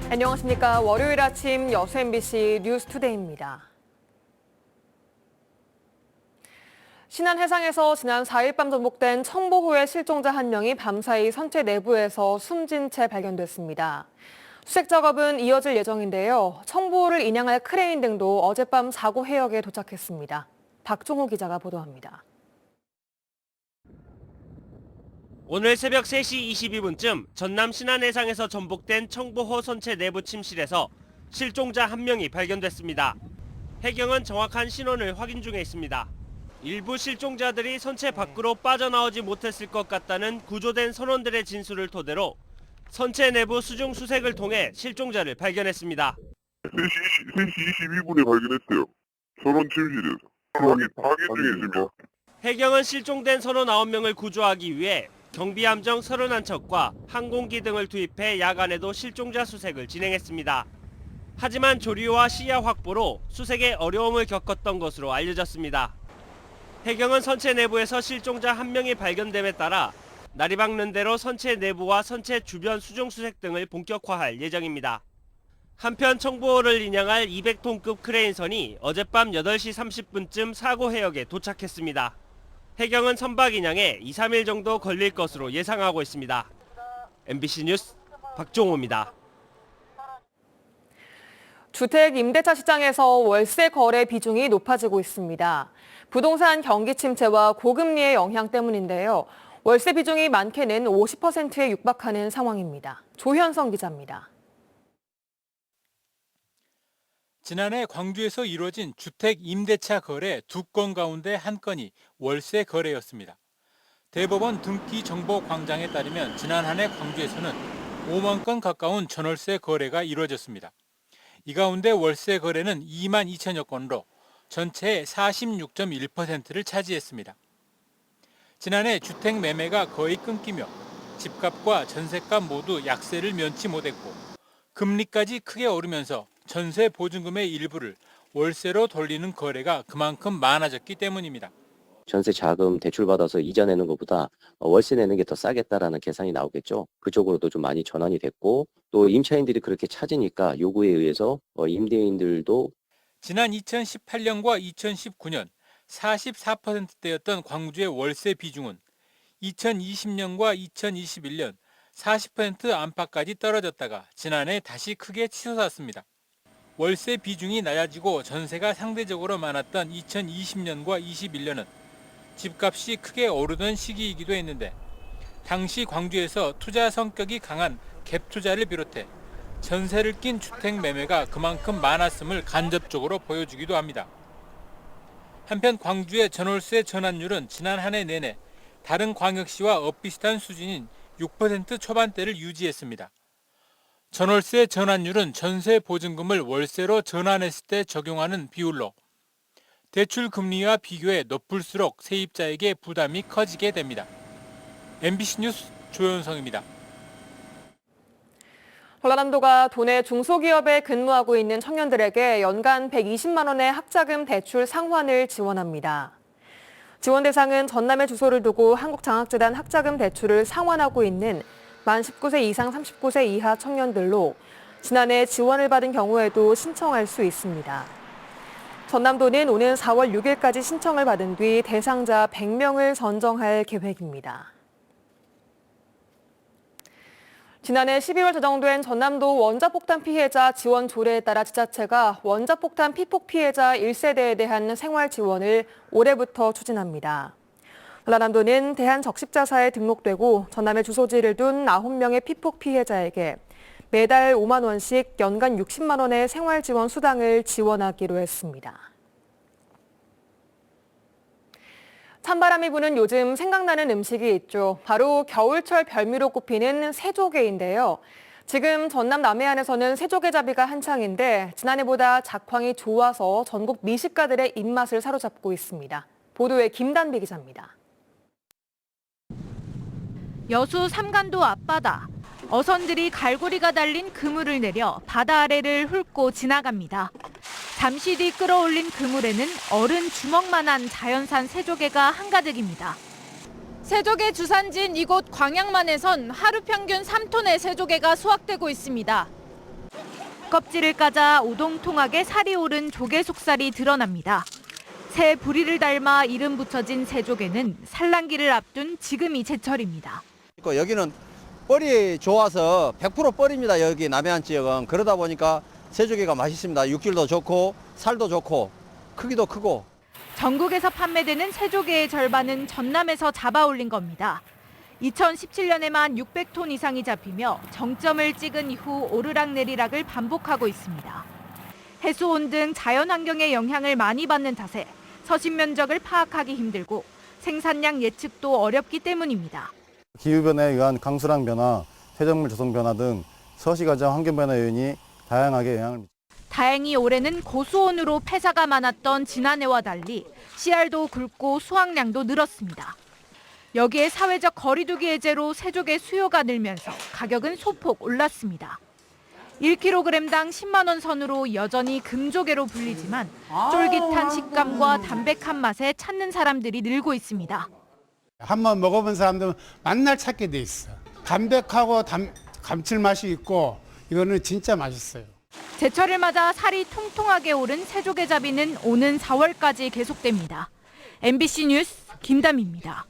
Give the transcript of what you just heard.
안녕하십니까. 월요일 아침 여수 MBC 뉴스투데이입니다. 신안 해상에서 지난 4일 밤 전복된 청보호의 실종자 한 명이 밤사이 선체 내부에서 숨진 채 발견됐습니다. 수색 작업은 이어질 예정인데요. 청보호를 인양할 크레인 등도 어젯밤 사고 해역에 도착했습니다. 박종호 기자가 보도합니다. 오늘 새벽 3시 22분쯤 전남 신안해상에서 전복된 청보호 선체 내부 침실에서 실종자 한 명이 발견됐습니다. 해경은 정확한 신원을 확인 중에 있습니다. 일부 실종자들이 선체 밖으로 빠져나오지 못했을 것 같다는 구조된 선원들의 진술을 토대로 선체 내부 수중 수색을 통해 실종자를 발견했습니다. 3시 22분에 발견했어요. 선원 침실에서. 확인 중에 있습니다. 해경은 실종된 선원 9명을 구조하기 위해 경비함정 31척과 항공기 등을 투입해 야간에도 실종자 수색을 진행했습니다. 하지만 조류와 시야 확보로 수색에 어려움을 겪었던 것으로 알려졌습니다. 해경은 선체 내부에서 실종자 한 명이 발견됨에 따라 날이 밝는 대로 선체 내부와 선체 주변 수중 수색 등을 본격화할 예정입니다. 한편 청보호를 인양할 200톤급 크레인선이 어젯밤 8시 30분쯤 사고 해역에 도착했습니다. 해경은 선박 인양에 2, 3일 정도 걸릴 것으로 예상하고 있습니다. MBC 뉴스 박종호입니다. 주택 임대차 시장에서 월세 거래 비중이 높아지고 있습니다. 부동산 경기 침체와 고금리의 영향 때문인데요. 월세 비중이 많게는 50%에 육박하는 상황입니다. 조현성 기자입니다. 지난해 광주에서 이루어진 주택 임대차 거래 2건 가운데 한 건이 월세 거래였습니다. 대법원 등기 정보 광장에 따르면 지난 한 해 광주에서는 5만 건 가까운 전월세 거래가 이루어졌습니다. 이 가운데 월세 거래는 2만 2천여 건으로 전체의 46.1%를 차지했습니다. 지난해 주택 매매가 거의 끊기며 집값과 전세값 모두 약세를 면치 못했고 금리까지 크게 오르면서 전세 보증금의 일부를 월세로 돌리는 거래가 그만큼 많아졌기 때문입니다. 전세 자금 대출받아서 이자 내는 것보다 월세 내는 게 더 싸겠다라는 계산이 나오겠죠. 그쪽으로도 좀 많이 전환이 됐고 또 임차인들이 그렇게 찾으니까 요구에 의해서 임대인들도 지난 2018년과 2019년 44%대였던 광주의 월세 비중은 2020년과 2021년 40% 안팎까지 떨어졌다가 지난해 다시 크게 치솟았습니다. 월세 비중이 낮아지고 전세가 상대적으로 많았던 2020년과 21년은 집값이 크게 오르던 시기이기도 했는데 당시 광주에서 투자 성격이 강한 갭 투자를 비롯해 전세를 낀 주택 매매가 그만큼 많았음을 간접적으로 보여주기도 합니다. 한편 광주의 전월세 전환율은 지난 한 해 내내 다른 광역시와 엇비슷한 수준인 6% 초반대를 유지했습니다. 전월세 전환율은 전세 보증금을 월세로 전환했을 때 적용하는 비율로 대출 금리와 비교해 높을수록 세입자에게 부담이 커지게 됩니다. MBC 뉴스 조현성입니다. 전라남도가 도내 중소기업에 근무하고 있는 청년들에게 연간 120만 원의 학자금 대출 상환을 지원합니다. 지원 대상은 전남에 주소를 두고 한국장학재단 학자금 대출을 상환하고 있는 만 19세 이상 39세 이하 청년들로 지난해 지원을 받은 경우에도 신청할 수 있습니다. 전남도는 오는 4월 6일까지 신청을 받은 뒤 대상자 100명을 선정할 계획입니다. 지난해 12월 제정된 전남도 원자폭탄 피해자 지원 조례에 따라 지자체가 원자폭탄 피폭 피해자 1세대에 대한 생활 지원을 올해부터 추진합니다. 전라남도는 대한적십자사에 등록되고 전남에 주소지를 둔 9명의 피폭 피해자에게 매달 5만 원씩 연간 60만 원의 생활 지원 수당을 지원하기로 했습니다. 찬바람이 부는 요즘 생각나는 음식이 있죠. 바로 겨울철 별미로 꼽히는 새조개인데요. 지금 전남 남해안에서는 새조개잡이가 한창인데 지난해보다 작황이 좋아서 전국 미식가들의 입맛을 사로잡고 있습니다. 보도에 김단비 기자입니다. 여수 삼간도 앞바다. 어선들이 갈고리가 달린 그물을 내려 바다 아래를 훑고 지나갑니다. 잠시 뒤 끌어올린 그물에는 어른 주먹만한 자연산 새조개가 한가득입니다. 새조개 주산지인 이곳 광양만에선 하루 평균 3톤의 새조개가 수확되고 있습니다. 껍질을 까자 오동통하게 살이 오른 조개 속살이 드러납니다. 새 부리를 닮아 이름 붙여진 새조개는 산란기를 앞둔 지금이 제철입니다. 여기는 뻘이 좋아서 100% 뻘입니다. 여기 남해안 지역은. 그러다 보니까 새조개가 맛있습니다. 육질도 좋고 살도 좋고 크기도 크고. 전국에서 판매되는 새조개의 절반은 전남에서 잡아올린 겁니다. 2017년에만 600톤 이상이 잡히며 정점을 찍은 이후 오르락내리락을 반복하고 있습니다. 해수온 등 자연환경의 영향을 많이 받는 탓에 서식 면적을 파악하기 힘들고 생산량 예측도 어렵기 때문입니다. 기후변화에 의한 강수량 변화, 퇴적물 조성 변화 등 서식화적 환경변화 요인이 다양하게 영향을 미칩니다. 다행히 올해는 고수온으로 폐사가 많았던 지난해와 달리 씨알도 굵고 수확량도 늘었습니다. 여기에 사회적 거리두기 해제로 새조개 수요가 늘면서 가격은 소폭 올랐습니다. 1kg당 10만 원 선으로 여전히 금조개로 불리지만 쫄깃한 식감과 담백한 맛에 찾는 사람들이 늘고 있습니다. 한번 먹어본 사람들은 만날 찾게 돼 있어. 담백하고 감칠맛이 있고 이거는 진짜 맛있어요. 제철을 맞아 살이 통통하게 오른 새조개잡이는 오는 4월까지 계속됩니다. MBC 뉴스 김담희입니다.